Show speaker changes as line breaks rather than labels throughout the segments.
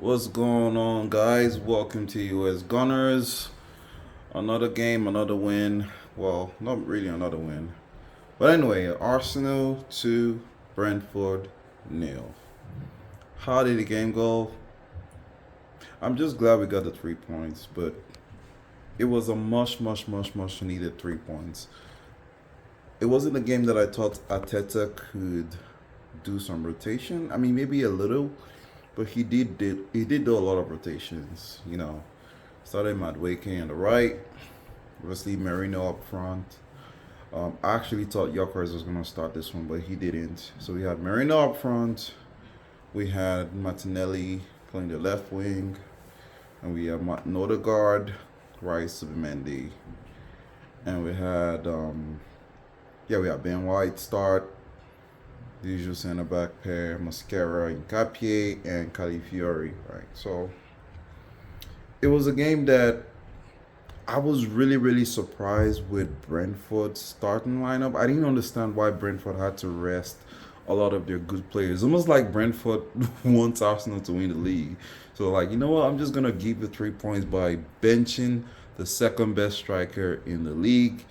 What's going on, guys? Welcome to USGoonerz. Another game, another win. Well, not really another win. But anyway, Arsenal 2, Brentford 0. How did the game go? I'm just glad we got the 3 points, but it was a much needed 3 points. It wasn't a game that I thought Arteta could do some rotation. I mean, maybe a little, but he did do a lot of rotations. Started Madueke on the right, obviously Merino up front. I actually thought USGoonerz was gonna start this one, but he didn't. So we had Merino up front. We had Martinelli playing the left wing, and we had Nodegaard, Rice, Subimendi, and we had Ben White start. The usual center back pair, Mascara, Nkapie, and Califiori, right? So it was a game that I was really surprised with Brentford's starting lineup. I didn't understand why Brentford had to rest a lot of their good players. Almost like Brentford wants Arsenal to win the league. So like, you know what? I'm just gonna give the 3 points by benching the second best striker in the league,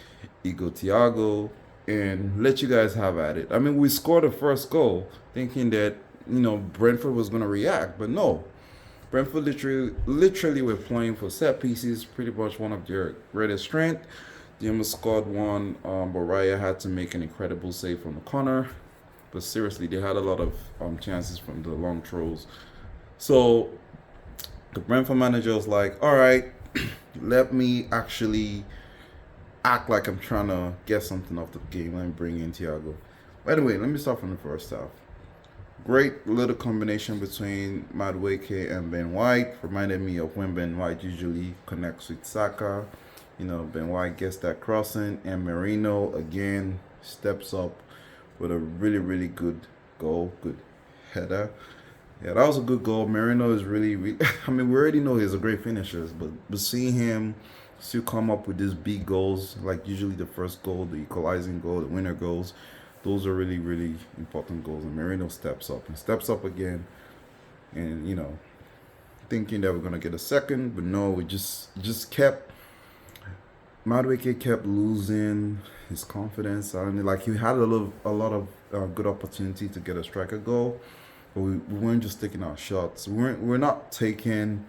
Igo Thiago, and let you guys have at it. I mean, we scored the first goal thinking that, Brentford was gonna react, but no. Brentford literally were playing for set pieces, pretty much one of their greatest strength. They almost scored one, but Raya had to make an incredible save from the corner. But seriously, they had a lot of chances from the long throws. So the Brentford manager was like, all right, let me actually act like I'm trying to get something off the game. Let me bring in Thiago. By the way, let me start from the first half. Great little combination between Madueke and Ben White. Reminded me of when Ben White usually connects with Saka. Ben White gets that crossing, and Merino again steps up with a really good goal, good header. Yeah, that was a good goal. Merino is really I mean, we already know he's a great finisher, but seeing him still come up with these big goals, like usually the first goal, the equalizing goal, the winner goals, those are really important goals. And Merino steps up again, and thinking that we're gonna get a second, but no, we just kept. Madueke kept losing his confidence. I mean, like he had a lot of good opportunity to get a striker goal, but we weren't just taking our shots. We're not taking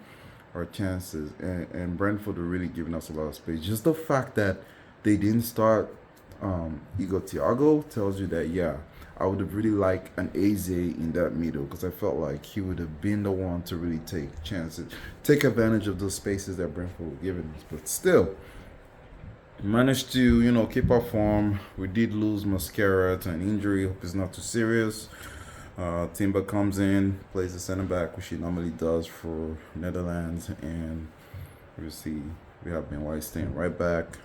our chances, and Brentford were really giving us a lot of space. Just the fact that they didn't start Igo Thiago tells you that, yeah, I would have really liked an Eze in that middle, because I felt like he would have been the one to really take chances, take advantage of those spaces that Brentford were giving us. But still, managed to keep our form. We did lose Mascara to an injury. Hope it's not too serious. Timber comes in, plays the center back, which he normally does for Netherlands, and we have Ben White staying right back.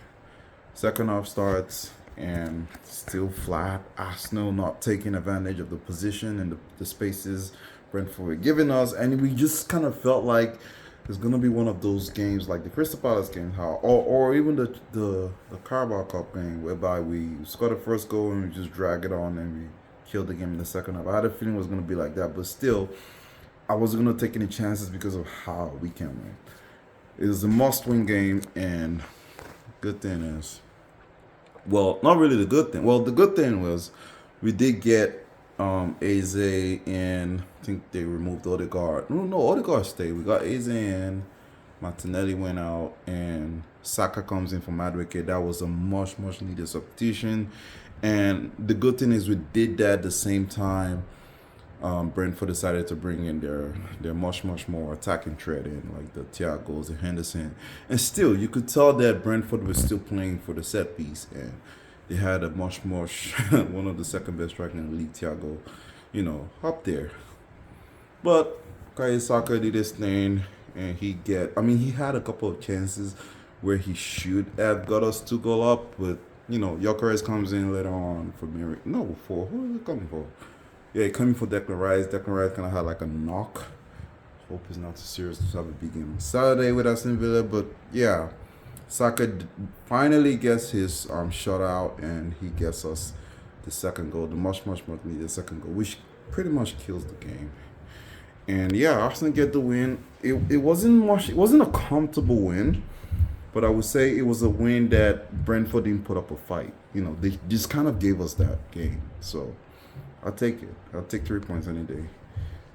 Second half starts, and still flat. Arsenal not taking advantage of the position and the spaces Brentford were giving us, and we just kind of felt like it's gonna be one of those games like the Crystal Palace game, or even the Carabao Cup game, whereby we score the first goal and we just drag it on and we kill the game in the second half. I had a feeling it was gonna be like that, but still, I wasn't gonna take any chances because of how we can win. It was a must-win game, and good thing is, well, not really the good thing. Well, the good thing was we did get Eze, and I think they removed Odegaard. No, Odegaard stayed. We got Eze in, Martinelli went out, and Saka comes in for Madueke. That was a much needed substitution. And the good thing is we did that at the same time. Brentford decided to bring in their much more attacking threat in, like the Thiagos, the Henderson, and still you could tell that Brentford was still playing for the set piece, and they had a much one of the second best strikers in the league, Thiago, up there. But Bukayo Saka did his thing, and he had a couple of chances where he should have got us 2 goal up, but USGoonerz comes in later on for Mary. No, for who is it coming for? Yeah, coming for Declan Rice. Declan Rice kind of had like a knock. Hope it's not too serious to have a big game on Saturday with Aston Villa. But yeah, Saka finally gets his shot out, and he gets us the second goal, the much needed second goal, which pretty much kills the game. And yeah, Arsenal get the win. It wasn't much. It wasn't a comfortable win, but I would say it was a win that Brentford didn't put up a fight. You know, they just kind of gave us that game. So I'll take it. I'll take 3 points any day.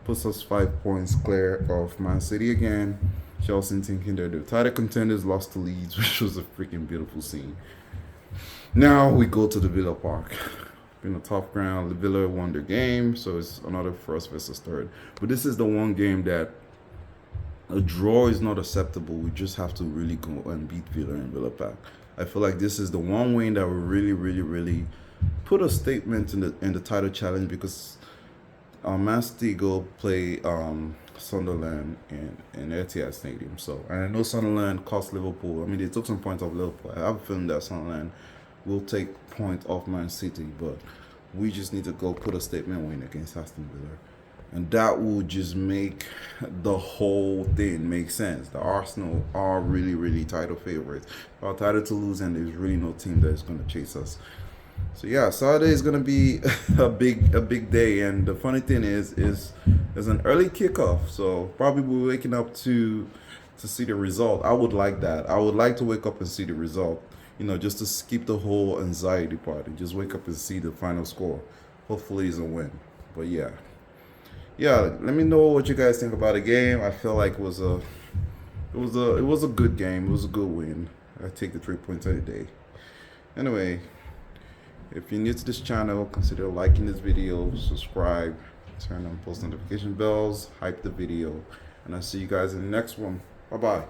Puts us 5 points clear of Man City again. Chelsea thinking they're the title contenders, lost to Leeds, which was a freaking beautiful scene. Now we go to the Villa Park. Been a tough ground. The Villa won their game, so it's another first versus third. But this is the one game that a draw is not acceptable. We just have to really go and beat Villa in Villa Park. I feel like this is the one win that will really, really, really put a statement in the title challenge, because Man City go play Sunderland in Etihad Stadium. So, and I know Sunderland cost Liverpool. I mean, they took some points off Liverpool. I have a feeling that Sunderland will take point off Man City, but we just need to go put a statement win against Aston Villa. And that will just make the whole thing make sense. The Arsenal are really, really title favorites. Our title to lose, and there's really no team that is going to chase us. So yeah, Saturday is gonna be a big day, and the funny thing is there's an early kickoff, so probably we're waking up to see the result. I would like that. I would like to wake up and see the result, you know, just to skip the whole anxiety part and just wake up and see the final score. Hopefully it's a win. But yeah, let me know what you guys think about the game. I feel like it was a good game. It was a good win. I take the 3 points any day. Anyway, if you're new to this channel, consider liking this video, subscribe, turn on post notification bells, hype the video, and I'll see you guys in the next one. Bye bye.